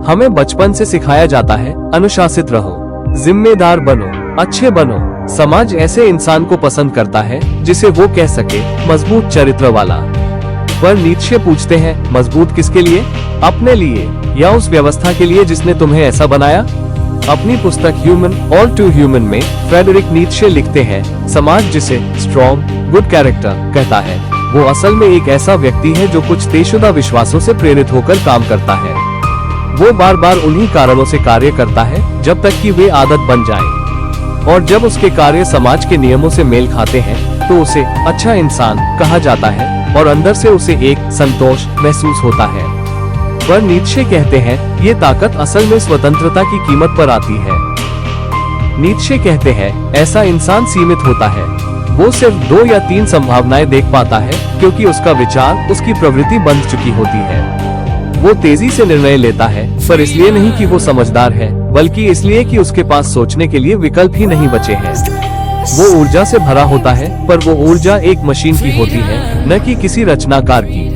हमें बचपन से सिखाया जाता है, अनुशासित रहो, जिम्मेदार बनो, अच्छे बनो। समाज ऐसे इंसान को पसंद करता है जिसे वो कह सके मजबूत चरित्र वाला। पर नीत्शे पूछते हैं, मजबूत किसके लिए? अपने लिए या उस व्यवस्था के लिए जिसने तुम्हें ऐसा बनाया? अपनी पुस्तक ह्यूमन ऑल टू ह्यूमन में फ्रेडरिक नीत्शे लिखते हैं, समाज जिसे स्ट्रॉन्ग गुड कैरेक्टर कहता है वो असल में एक ऐसा व्यक्ति है जो कुछ तयशुदा विश्वासों से प्रेरित होकर काम करता है। वो बार बार उन्हीं कारणों से कार्य करता है जब तक कि वे आदत बन जाएं। और जब उसके कार्य समाज के नियमों से मेल खाते हैं तो उसे अच्छा इंसान कहा जाता है और अंदर से उसे एक संतोष महसूस होता है। पर नीत्शे कहते हैं ये ताकत असल में स्वतंत्रता की कीमत पर आती है। नीत्शे कहते हैं ऐसा इंसान सीमित होता है, वो सिर्फ 2 या 3 संभावनाएं देख पाता है क्योंकि उसका विचार उसकी प्रवृत्ति बंध चुकी होती है। वो तेजी से निर्णय लेता है, पर इसलिए नहीं कि वो समझदार है, बल्कि इसलिए कि उसके पास सोचने के लिए विकल्प ही नहीं बचे हैं। वो ऊर्जा से भरा होता है, पर वो ऊर्जा एक मशीन की होती है, न कि किसी रचनाकार की।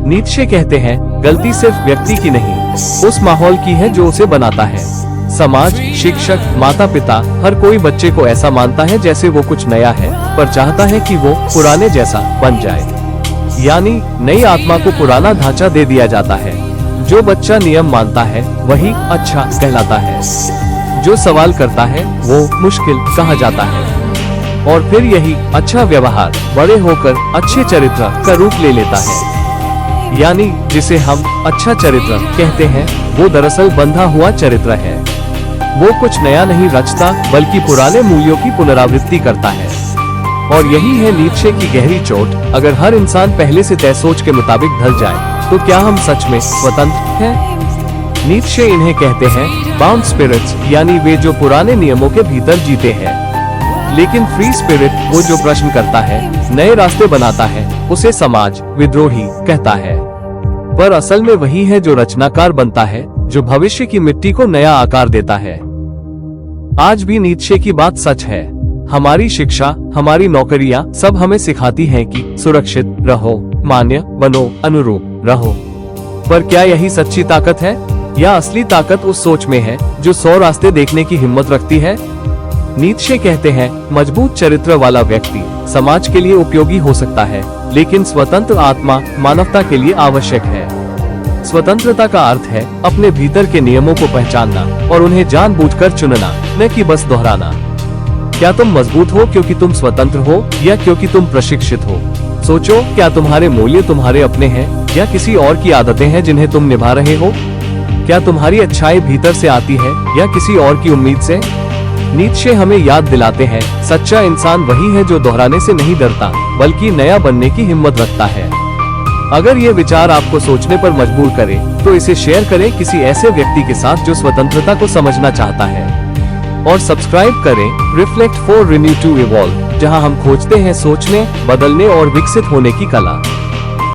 नीत्शे कहते हैं गलती सिर्फ व्यक्ति की नहीं, उस माहौल की है जो उसे बनाता है। समाज, शिक्षक, माता पिता, हर कोई बच्चे को ऐसा मानता है जैसे वो कुछ नया है, पर चाहता है कि वो पुराने जैसा बन जाए। यानी नई आत्मा को पुराना ढांचा दे दिया जाता है। जो बच्चा नियम मानता है वही अच्छा कहलाता है, जो सवाल करता है वो मुश्किल कहा जाता है। और फिर यही अच्छा व्यवहार बड़े होकर अच्छे चरित्र का रूप ले लेता है। यानी जिसे हम अच्छा चरित्र कहते हैं वो दरअसल बंधा हुआ चरित्र है। वो कुछ नया नहीं रचता, बल्कि पुराने मूल्यों की पुनरावृत्ति करता है। और यही है नीत्शे की गहरी चोट। अगर हर इंसान पहले से तय सोच के मुताबिक ढल जाए तो क्या हम सच में स्वतंत्र हैं? नीत्शे इन्हें कहते हैं बाउंड स्पिरिट्स, यानी वे जो पुराने नियमों के भीतर जीते हैं। लेकिन फ्री स्पिरिट वो जो प्रश्न करता है, नए रास्ते बनाता है, उसे समाज विद्रोही कहता है। पर असल में वही है जो रचनाकार बनता है, जो भविष्य की मिट्टी को नया आकार देता है। आज भी नीत्शे की बात सच है। हमारी शिक्षा, हमारी नौकरियां सब हमें सिखाती हैं कि सुरक्षित रहो, मान्य बनो, अनुरूप रहो। पर क्या यही सच्ची ताकत है, या असली ताकत उस सोच में है जो 100 रास्ते देखने की हिम्मत रखती है? नीत्शे कहते हैं मजबूत चरित्र वाला व्यक्ति समाज के लिए उपयोगी हो सकता है, लेकिन स्वतंत्र आत्मा मानवता के लिए आवश्यक है। स्वतंत्रता का अर्थ है अपने भीतर के नियमों को पहचानना और उन्हें जानबूझकर चुनना, न कि बस दोहराना। क्या तुम मजबूत हो क्योंकि तुम स्वतंत्र हो, या क्योंकि तुम प्रशिक्षित हो? सोचो, क्या तुम्हारे मूल्य तुम्हारे अपने हैं या किसी और की आदतें हैं जिन्हें तुम निभा रहे हो? क्या तुम्हारी अच्छाई भीतर से आती है या किसी और की उम्मीद से? नीत्शे हमें याद दिलाते हैं सच्चा इंसान वही है जो दोहराने से नहीं डरता, बल्कि नया बनने की हिम्मत रखता है। अगर ये विचार आपको सोचने पर मजबूर करे तो इसे शेयर करें किसी ऐसे व्यक्ति के साथ जो स्वतंत्रता को समझना चाहता है। और सब्सक्राइब करें reflect for renew to evolve, जहां हम खोजते हैं सोचने, बदलने और विकसित होने की कला।